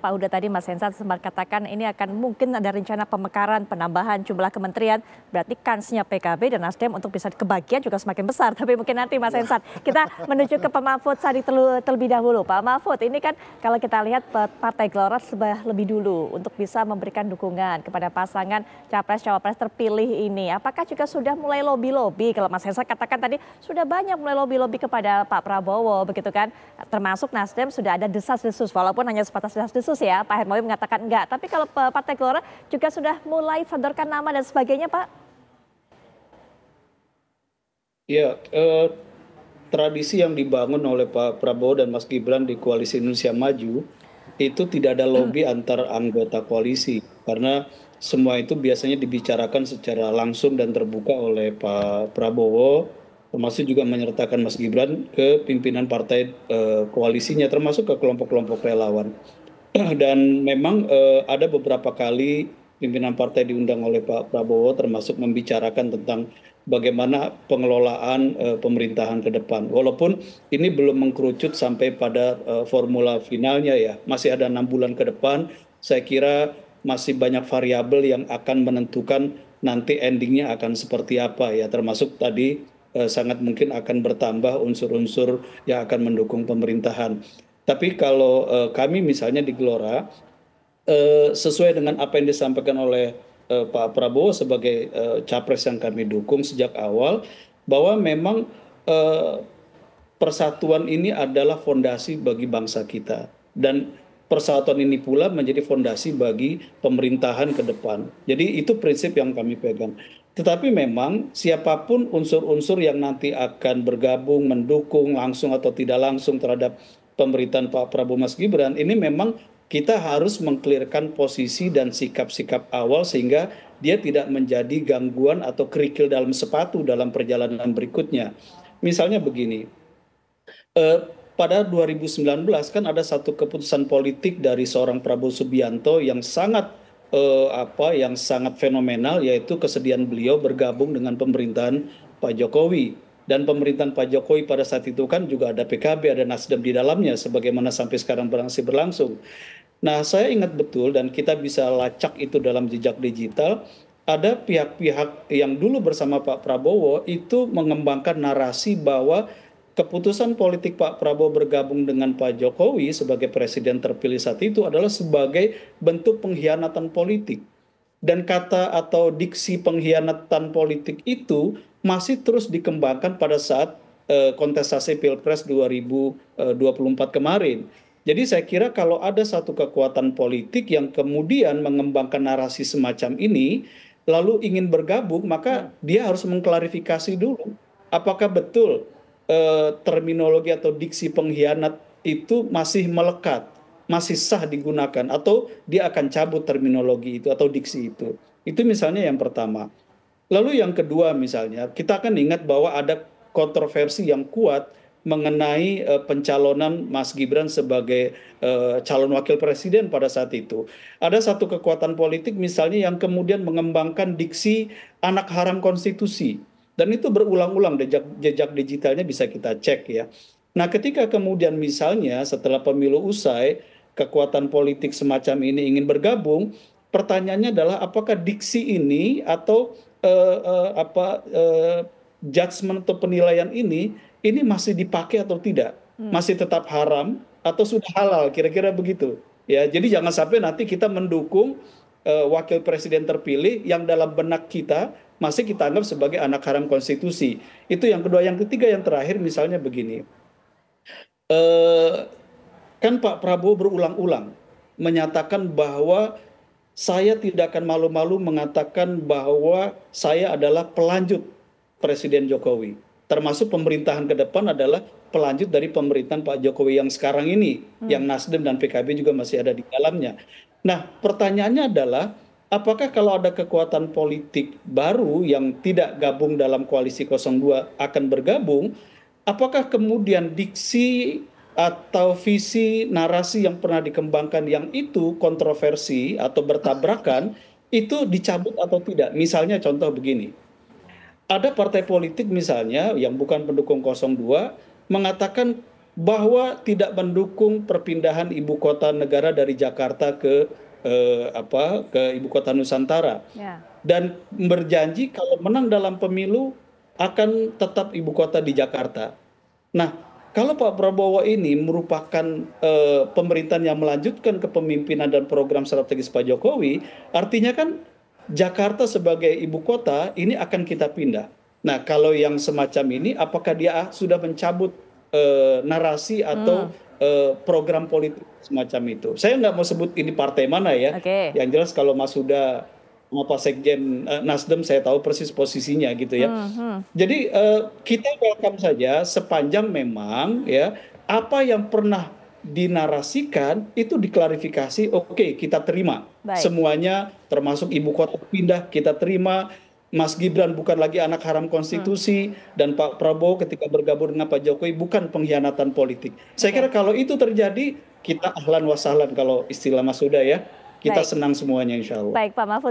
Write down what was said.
Pak Huda tadi Mas Hensat sempat katakan ini akan mungkin ada rencana pemekaran, penambahan jumlah kementerian, berarti kansnya PKB dan Nasdem untuk bisa kebagian juga semakin besar. Tapi mungkin nanti Mas Hensat, kita menuju ke Pak Mahfud Sadi terlebih dahulu. Pak Mahfud, ini kan kalau kita lihat Partai Gelora sudah lebih dulu untuk bisa memberikan dukungan kepada pasangan Capres-Cawapres terpilih ini. Apakah juga sudah mulai lobby-lobby? Kalau Mas Hensat katakan tadi sudah banyak mulai lobby-lobby kepada Pak Prabowo, begitu kan? Termasuk Nasdem sudah ada desas-desus, walaupun hanya sebatas desas-desus ya, Pak Hermawi mengatakan enggak. Tapi kalau Partai Gelora juga sudah mulai sodorkan nama dan sebagainya, Pak? Ya, tradisi yang dibangun oleh Pak Prabowo dan Mas Gibran di Koalisi Indonesia Maju itu tidak ada lobby antar anggota koalisi karena semua itu biasanya dibicarakan secara langsung dan terbuka oleh Pak Prabowo, termasuk juga menyertakan Mas Gibran ke pimpinan partai koalisinya, termasuk ke kelompok-kelompok relawan. Dan memang ada beberapa kali pimpinan partai diundang oleh Pak Prabowo termasuk membicarakan tentang bagaimana pengelolaan pemerintahan ke depan. Walaupun ini belum mengkerucut sampai pada formula finalnya ya, masih ada 6 bulan ke depan. Saya kira masih banyak variabel yang akan menentukan nanti endingnya akan seperti apa ya, termasuk tadi sangat mungkin akan bertambah unsur-unsur yang akan mendukung pemerintahan. Tapi kalau kami misalnya di Gelora, sesuai dengan apa yang disampaikan oleh Pak Prabowo sebagai capres yang kami dukung sejak awal, bahwa memang eh, persatuan ini adalah fondasi bagi bangsa kita. Dan persatuan ini pula menjadi fondasi bagi pemerintahan ke depan. Jadi itu prinsip yang kami pegang. Tetapi memang siapapun unsur-unsur yang nanti akan bergabung, mendukung langsung atau tidak langsung terhadap pemerintahan Pak Prabowo Mas Gibran, ini memang kita harus mengklirkan posisi dan sikap-sikap awal sehingga dia tidak menjadi gangguan atau kerikil dalam sepatu dalam perjalanan berikutnya. Misalnya begini, eh, pada 2019 kan ada satu keputusan politik dari seorang Prabowo Subianto yang sangat yang sangat fenomenal, yaitu kesediaan beliau bergabung dengan pemerintahan Pak Jokowi. Dan pemerintahan Pak Jokowi pada saat itu kan juga ada PKB, ada Nasdem di dalamnya, sebagaimana sampai sekarang masih berlangsung. Nah, saya ingat betul dan kita bisa lacak itu dalam jejak digital, ada pihak-pihak yang dulu bersama Pak Prabowo itu mengembangkan narasi bahwa keputusan politik Pak Prabowo bergabung dengan Pak Jokowi sebagai presiden terpilih saat itu adalah sebagai bentuk pengkhianatan politik. Dan kata atau diksi pengkhianatan politik itu masih terus dikembangkan pada saat kontestasi Pilpres 2024 kemarin. Jadi saya kira kalau ada satu kekuatan politik yang kemudian mengembangkan narasi semacam ini, lalu ingin bergabung, maka dia harus mengklarifikasi dulu. Apakah betul terminologi atau diksi pengkhianat itu masih melekat, masih sah digunakan, atau dia akan cabut terminologi itu atau diksi itu. Itu misalnya yang pertama. Lalu yang kedua misalnya, kita akan ingat bahwa ada kontroversi yang kuat mengenai pencalonan Mas Gibran sebagai calon wakil presiden pada saat itu. Ada satu kekuatan politik misalnya yang kemudian mengembangkan diksi anak haram konstitusi. Dan itu berulang-ulang, jejak digitalnya bisa kita cek ya. Nah, ketika kemudian misalnya setelah pemilu usai, kekuatan politik semacam ini ingin bergabung, pertanyaannya adalah apakah diksi ini atau judgement atau penilaian ini masih dipakai atau tidak, masih tetap haram atau sudah halal, kira-kira begitu. Ya, jadi jangan sampai nanti kita mendukung wakil presiden terpilih yang dalam benak kita masih kita anggap sebagai anak haram konstitusi. Itu yang kedua. Yang ketiga, yang terakhir misalnya begini. Kan Pak Prabowo berulang-ulang menyatakan bahwa saya tidak akan malu-malu mengatakan bahwa saya adalah pelanjut Presiden Jokowi. Termasuk pemerintahan ke depan adalah pelanjut dari pemerintahan Pak Jokowi yang sekarang ini, yang Nasdem dan PKB juga masih ada di dalamnya. Nah, pertanyaannya adalah, apakah kalau ada kekuatan politik baru yang tidak gabung dalam koalisi 02 akan bergabung, apakah kemudian diksi atau visi narasi yang pernah dikembangkan yang itu kontroversi atau bertabrakan itu dicabut atau tidak? Misalnya contoh begini, ada partai politik misalnya yang bukan pendukung 02 mengatakan bahwa tidak mendukung perpindahan ibu kota negara dari Jakarta ke ibu kota Nusantara, Ya. dan berjanji kalau menang dalam pemilu akan tetap ibu kota di Jakarta. Nah, kalau Pak Prabowo ini merupakan pemerintahan yang melanjutkan kepemimpinan dan program strategis Pak Jokowi, artinya kan Jakarta sebagai ibu kota ini akan kita pindah. Nah, kalau yang semacam ini, apakah dia sudah mencabut narasi atau program politik semacam itu? Saya nggak mau sebut ini partai mana ya. Oke. Yang jelas kalau Mas Huda sama Pak Sekjen Nasdem, saya tahu persis posisinya gitu ya. Jadi kita welcome saja sepanjang memang ya apa yang pernah dinarasikan itu diklarifikasi, oke kita terima Baik. semuanya, termasuk ibu kota pindah kita terima, Mas Gibran bukan lagi anak haram konstitusi, dan Pak Prabowo ketika bergabung dengan Pak Jokowi bukan pengkhianatan politik. Saya kira kalau itu terjadi, kita ahlan wa sahlan kalau istilah Mas Huda ya, kita Baik. senang semuanya insya Allah. Baik Pak Mahfud.